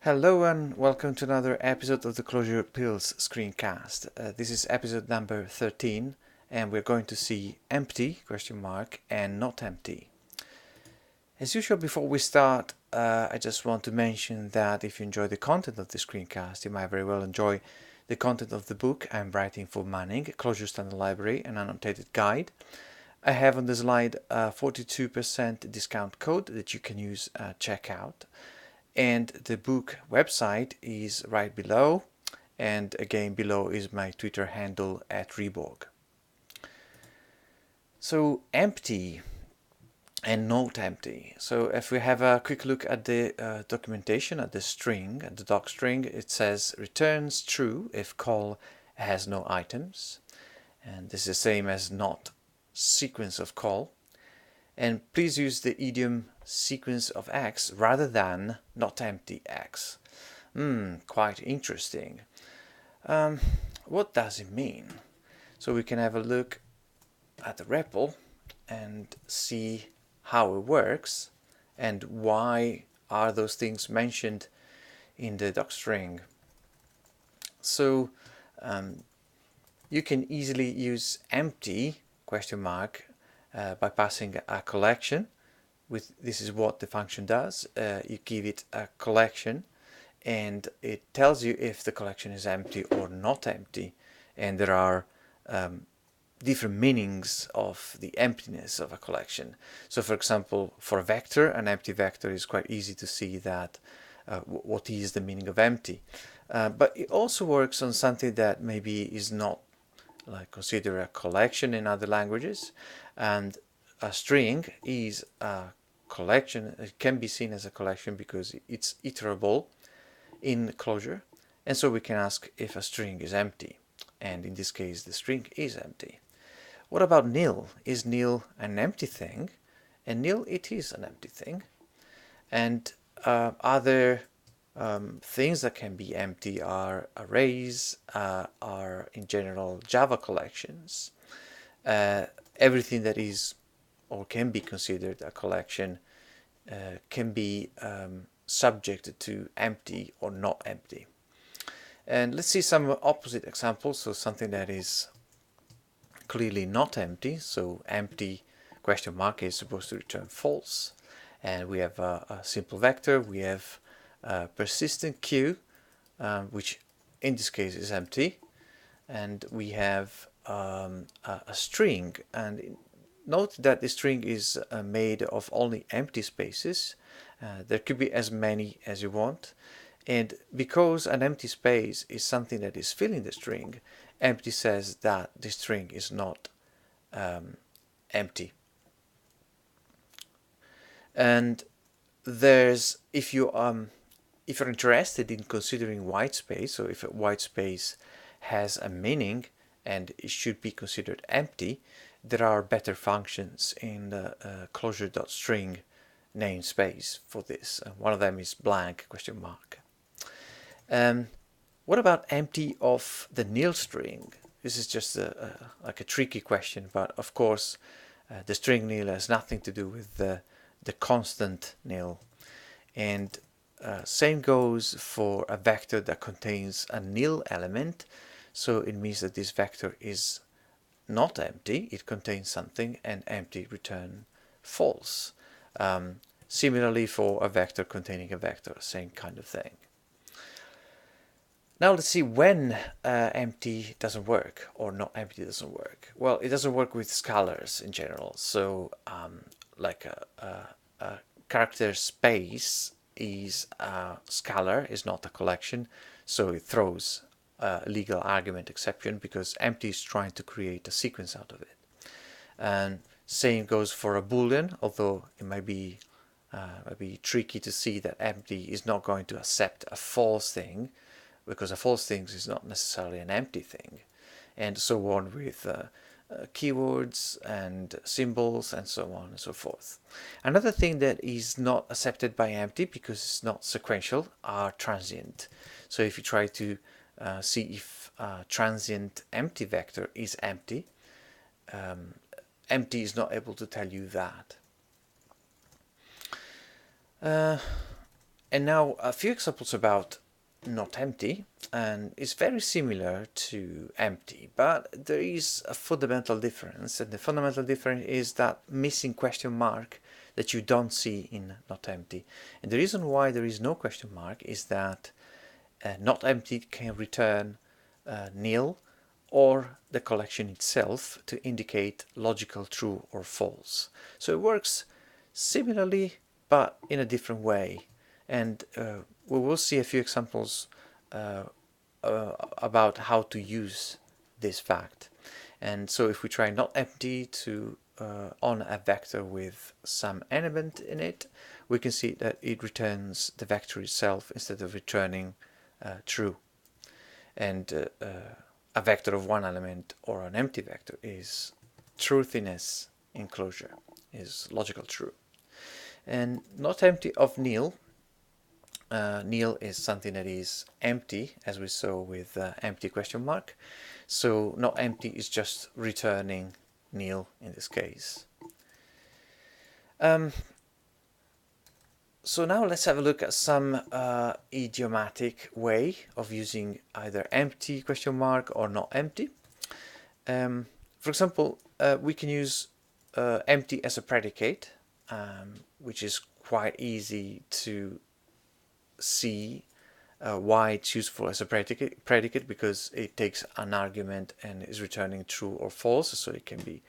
Hello and welcome to another episode of the Clojure Pills screencast. This is episode number 13 and we're going to see empty and not empty. As usual, before we start, I just want to mention that if you enjoy the content of the screencast, you might very well enjoy the content of the book I'm writing for Manning, Clojure Standard Library, an annotated guide. I have on the slide a 42% discount code that you can use at checkout. And the book website is right below, and again below is my Twitter handle at reborg. So empty and not empty. So if we have a quick look at the documentation, at the string, at the doc string, it says returns true if call has no items, and this is the same as not sequence of call. And please use the idiom sequence of X rather than not empty X. Quite interesting. What does it mean? So we can have a look at the REPL and see how it works and why are those things mentioned in the docstring. So you can easily use empty ? By passing a collection. This is what the function does. You give it a collection and it tells you if the collection is empty or not empty, and there are different meanings of the emptiness of a collection. So for example, for a vector, an empty vector is quite easy to see that what is the meaning of empty, but it also works on something that maybe is not consider a collection in other languages, and a string is a collection. It can be seen as a collection because it's iterable in Clojure, and so we can ask if a string is empty, and in this case the string is empty. What about nil? Is nil an empty thing? And nil, it is an empty thing. And other things that can be empty are arrays, are in general Java collections. Everything that is or can be considered a collection can be subject to empty or not empty. And let's see some opposite examples. So something that is clearly not empty. So empty ? Is supposed to return false. And we have a simple vector. We have a persistent queue, which in this case is empty. And we have a string. And note that the string is made of only empty spaces. There could be as many as you want. And because an empty space is something that is filling the string, empty says that the string is not empty. And there's, if you're interested in considering white space, so if a white space has a meaning and it should be considered empty, there are better functions in the Clojure.string namespace for this. One of them is blank ? What about empty of the nil string? This is just like a tricky question, but of course the string nil has nothing to do with the constant nil. And same goes for a vector that contains a nil element. So it means that this vector is not empty, it contains something, and empty return false. Similarly for a vector containing a vector, same kind of thing. Now let's see when empty doesn't work or not empty doesn't work. Well, it doesn't work with scalars in general. So like a character space is a scalar, is not a collection, so it throws a legal argument exception because empty is trying to create a sequence out of it. And same goes for a boolean, although it might be tricky to see that empty is not going to accept a false thing, because a false thing is not necessarily an empty thing, and so on with keywords and symbols and so on and so forth. Another thing that is not accepted by empty because it's not sequential are transient. So if you try to see if transient empty vector is empty, empty is not able to tell you that. And now a few examples about not empty, and it's very similar to empty, but there is a fundamental difference, and the fundamental difference is that missing question mark that you don't see in not empty. And the reason why there is no question mark is that not empty can return nil or the collection itself to indicate logical true or false. So it works similarly but in a different way, and we will see a few examples about how to use this fact. And so if we try not empty to on a vector with some element in it, we can see that it returns the vector itself instead of returning true. And a vector of one element or an empty vector is truthiness in Clojure, is logical true. And not empty of nil. Nil is something that is empty, as we saw with empty question mark. So not empty is just returning nil in this case. So now let's have a look at some idiomatic way of using either empty question mark or not empty. For example, we can use empty as a predicate, which is quite easy to see why it's useful as a predicate, because it takes an argument and is returning true or false, so it can be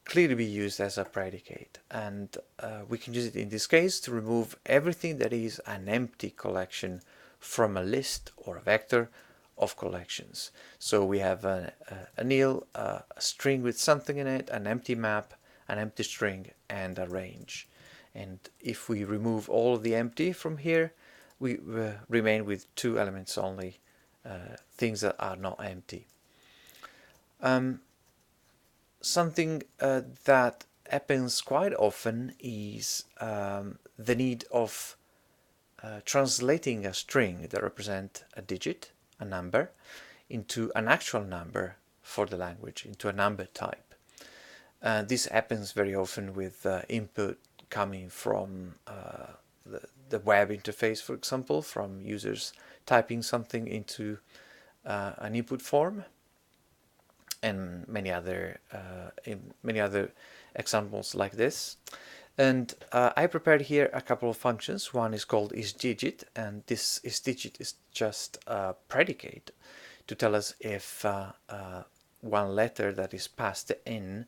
clearly be used as a predicate. And we can use it in this case to remove everything that is an empty collection from a list or a vector of collections. So we have a nil, a string with something in it, an empty map, an empty string, and a range. And if we remove all of the empty from here, we remain with two elements only, things that are not empty. Something that happens quite often is the need of translating a string that represents a digit, a number, into an actual number for the language, into a number type. This happens very often with input coming from the web interface, for example, from users typing something into an input form, and many other examples like this. And I prepared here a couple of functions. One is called isDigit, and this isDigit is just a predicate to tell us if one letter that is passed in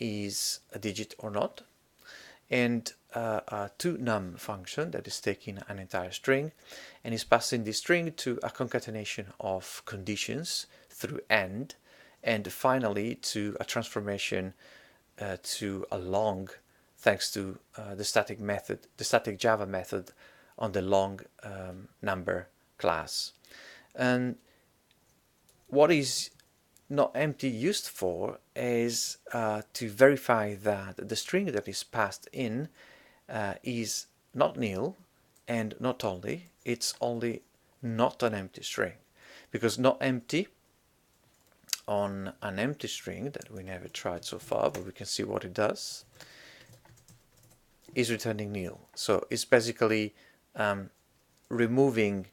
is a digit or not. And a toNum function that is taking an entire string and is passing this string to a concatenation of conditions through AND, and finally to a transformation to a long, thanks to the static Java method on the long number class. And what is not empty used for is to verify that the string that is passed in is not nil, and not only, it's only not an empty string, because not empty on an empty string that we never tried so far, but we can see what it does, is returning nil. So it's basically removing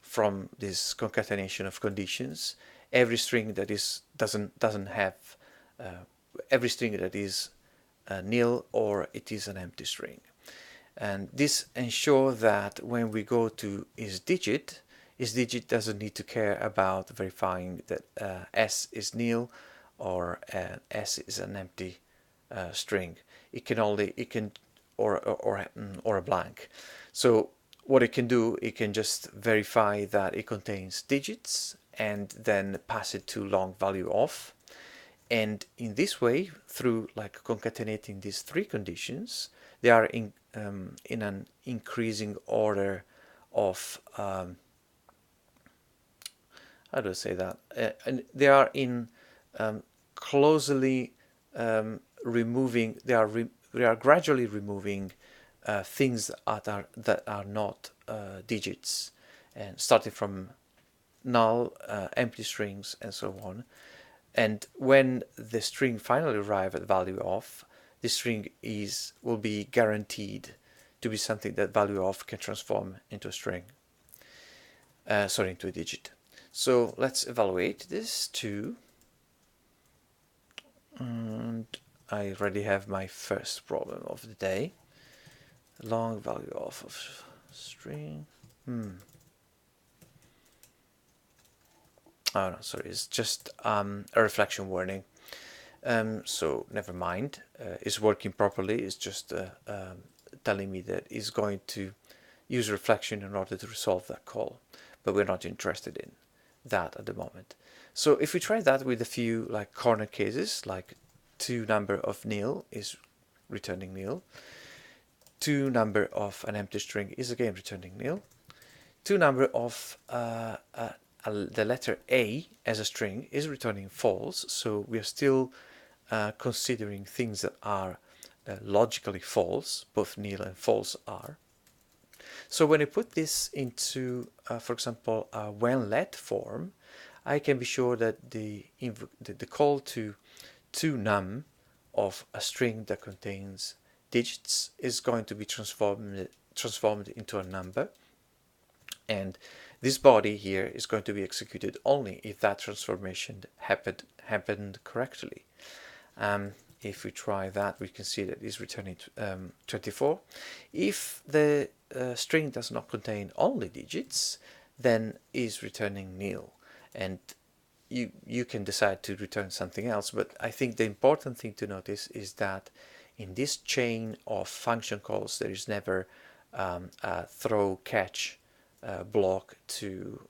from this concatenation of conditions every string that is doesn't have every string that is nil or it is an empty string. And this ensures that when we go to isDigit doesn't need to care about verifying that s is nil or s is an empty string. It can or a blank. So what it can do, it can just verify that it contains digits and then pass it to long value of. And in this way, through like concatenating these three conditions, they are in an increasing order of how do I say that? And they are in closely removing. They are gradually removing things that are not digits, and starting from null, empty strings, and so on. And when the string finally arrives at value of, the string will be guaranteed to be something that value of can transform into a string, sorry, into a digit. So let's evaluate this too. And I already have my first problem of the day. Long value of string. Oh no, sorry, it's just a reflection warning. So never mind. It's working properly. It's just telling me that it's going to use reflection in order to resolve that call, but we're not interested in that at the moment. So if we try that with a few like corner cases, like to number of nil is returning nil, to number of an empty string is again returning nil, to number of the letter A as a string is returning false. So we are still considering things that are logically false. Both nil and false are. So when I put this into, for example, a when let form, I can be sure that the call to num of a string that contains digits is going to be transformed into a number, and this body here is going to be executed only if that transformation happened correctly. If we try that, we can see that it's returning 24. If the string does not contain only digits, then is returning nil. And you can decide to return something else, but I think the important thing to notice is that in this chain of function calls, there is never a throw catch block to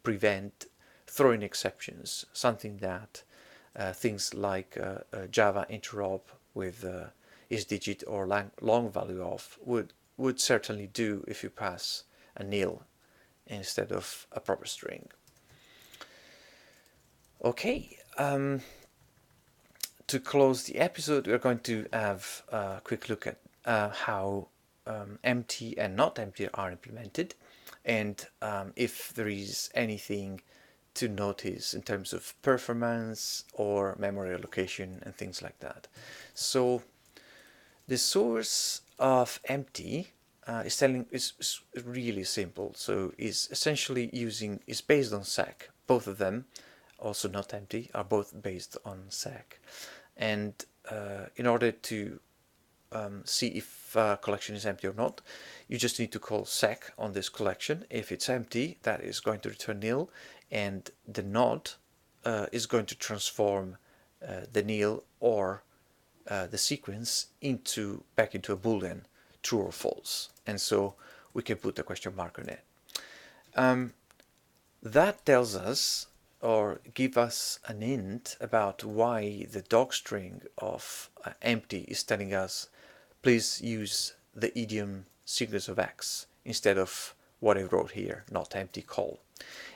prevent throwing exceptions, something that things like Java interop with isDigit or long value of would certainly do if you pass a nil instead of a proper string. Okay, to close the episode, we're going to have a quick look at how empty and not empty are implemented, and if there is anything to notice in terms of performance or memory allocation and things like that. So the source of empty is really simple. So is essentially is based on sec. Both of them, also not empty, are both based on sec. And in order to see if a collection is empty or not, you just need to call sec on this collection. If it's empty, that is going to return nil, and the not is going to transform the nil or the sequence back into a boolean, true or false, and so we can put a question mark on it. That tells us or give us an hint about why the docstring of empty is telling us please use the idiom sequence of x instead of what I wrote here, not empty call.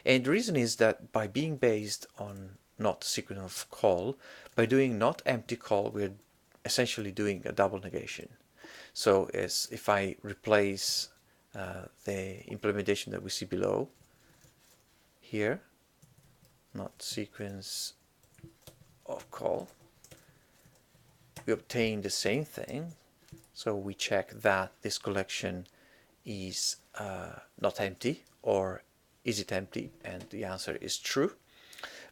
And the reason is that by being based on not sequence of call, by doing not empty call, we're essentially doing a double negation. So as if I replace the implementation that we see below here, not sequence of call, we obtain the same thing. So we check that this collection is not empty, or is it empty, and the answer is true.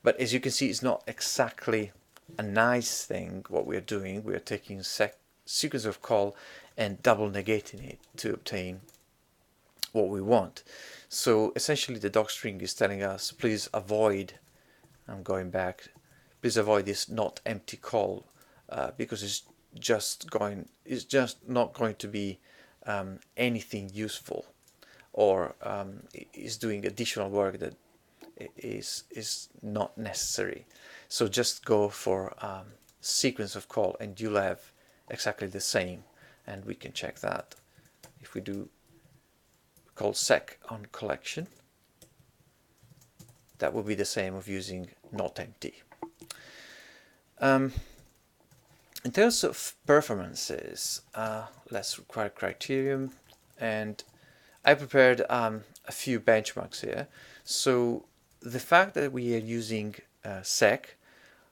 But as you can see, it's not exactly a nice thing what we're doing. We're taking sequence of call and double negating it to obtain what we want. So essentially the docstring is telling us please avoid, I'm going back, please avoid this not empty call because it's just not going to be anything useful, or is doing additional work that is not necessary. So just go for sequence of call and you'll have exactly the same, and we can check that if we do call sec on collection. That would be the same of using not empty. In terms of performances, let's require criterion, and I prepared a few benchmarks here. So the fact that we are using sec,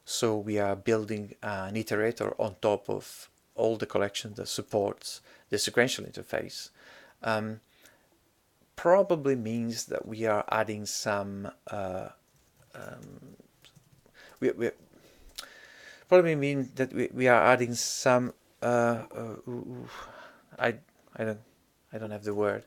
so we are building an iterator on top of all the collection that supports the sequential interface, probably means that we are adding some we probably mean that we are adding some I I don't have the word.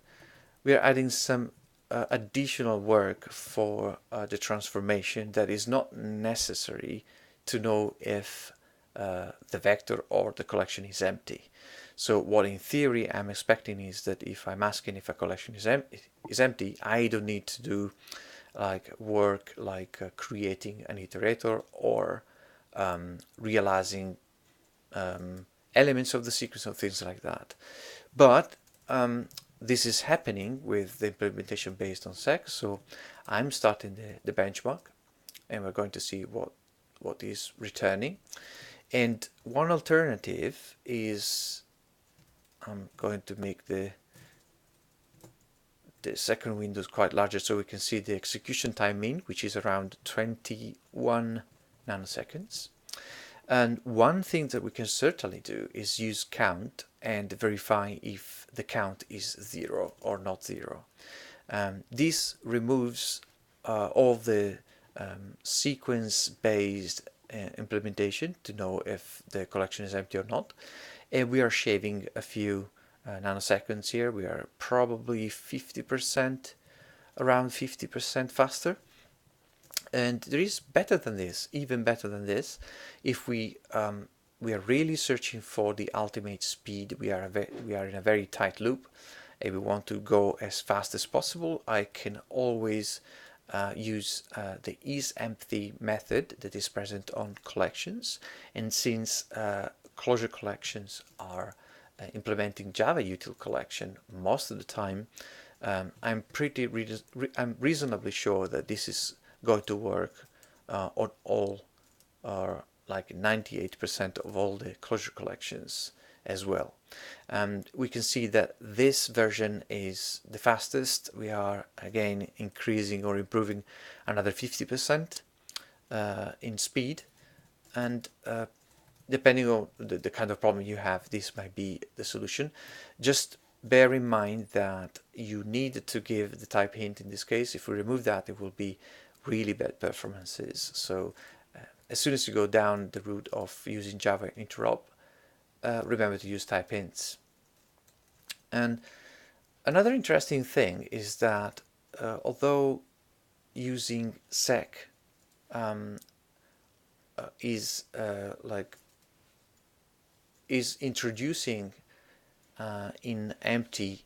We are adding some additional work for the transformation that is not necessary to know if the vector or the collection is empty. So what in theory I'm expecting is that if I'm asking if a collection is empty, I don't need to do like work like creating an iterator or realizing elements of the sequence or things like that. But this is happening with the implementation based on sec. So I'm starting the benchmark, and we're going to see what is returning. And one alternative is, I'm going to make the second window quite larger so we can see the execution time mean, which is around 21 nanoseconds. And one thing that we can certainly do is use count and verify if the count is 0 or not 0. This removes all the sequence-based implementation to know if the collection is empty or not. And we are shaving a few nanoseconds here. We are probably 50%, around 50% faster. And there is better than this, even better than this. If we are really searching for the ultimate speed, we are in a very tight loop, and we want to go as fast as possible. I can always use the isEmpty method that is present on collections. And since Clojure collections are implementing Java util collection most of the time, I'm reasonably sure that this is going to work on all, or like 98% of all the Clojure collections as well. And we can see that this version is the fastest. We are again increasing or improving another 50% in speed, and depending on the kind of problem you have, this might be the solution. Just bear in mind that you need to give the type hint in this case. If we remove that, it will be really bad performances. So as soon as you go down the route of using Java interop, remember to use type hints. And another interesting thing is that although using sec is introducing in empty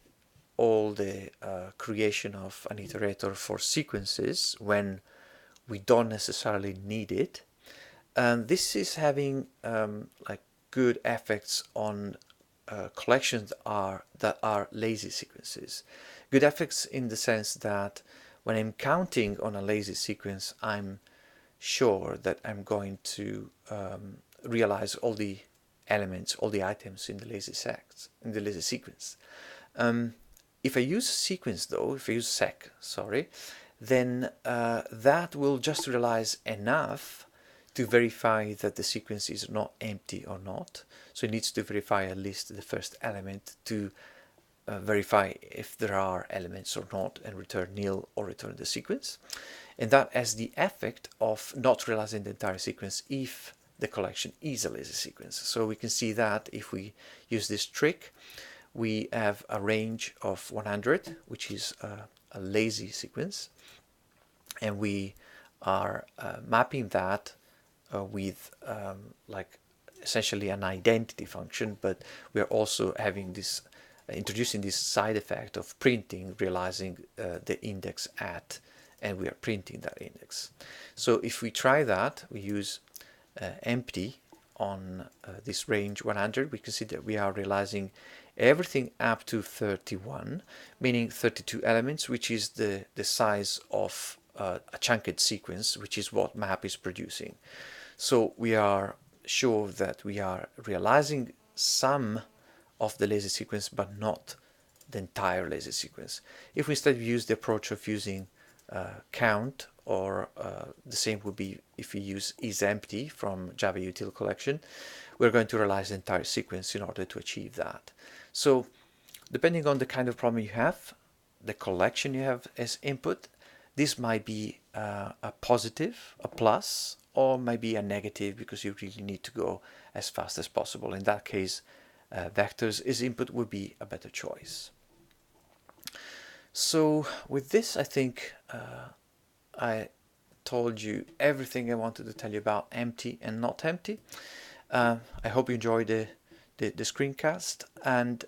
all the creation of an iterator for sequences when we don't necessarily need it. And this is having like good effects on collections that are lazy sequences. Good effects in the sense that when I'm counting on a lazy sequence, I'm sure that I'm going to realize all the elements, all the items in the lazy sequence. If I use sequence though, if I use sec, sorry, then that will just realize enough to verify that the sequence is not empty or not. So it needs to verify at least the first element to verify if there are elements or not, and return nil or return the sequence. And that has the effect of not realizing the entire sequence if the collection is a lazy sequence. So we can see that if we use this trick, we have a range of 100, which is a lazy sequence, and we are mapping that with like essentially an identity function, but we are also having this introducing this side effect of printing, realizing the index at, and we are printing that index. So if we try that, we use empty on this range 100, we can see that we are realizing everything up to 31, meaning 32 elements, which is the size of a chunked sequence, which is what map is producing. So we are sure that we are realizing some of the lazy sequence, but not the entire lazy sequence. If we instead use the approach of using count, or the same would be if we use isEmpty from Java util collection, we're going to realize the entire sequence in order to achieve that. So depending on the kind of problem you have, the collection you have as input, this might be a positive, a plus, or maybe a negative because you really need to go as fast as possible. In that case, vectors as input would be a better choice. So with this, I think I told you everything I wanted to tell you about empty and not empty. I hope you enjoyed the screencast, and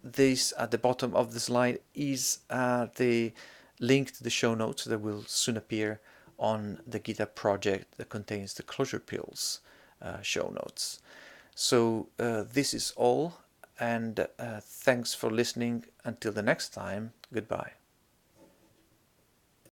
this at the bottom of the slide is the link to the show notes that will soon appear on the GitHub project that contains the Clojure pills show notes. So this is all, and thanks for listening. Until the next time, goodbye.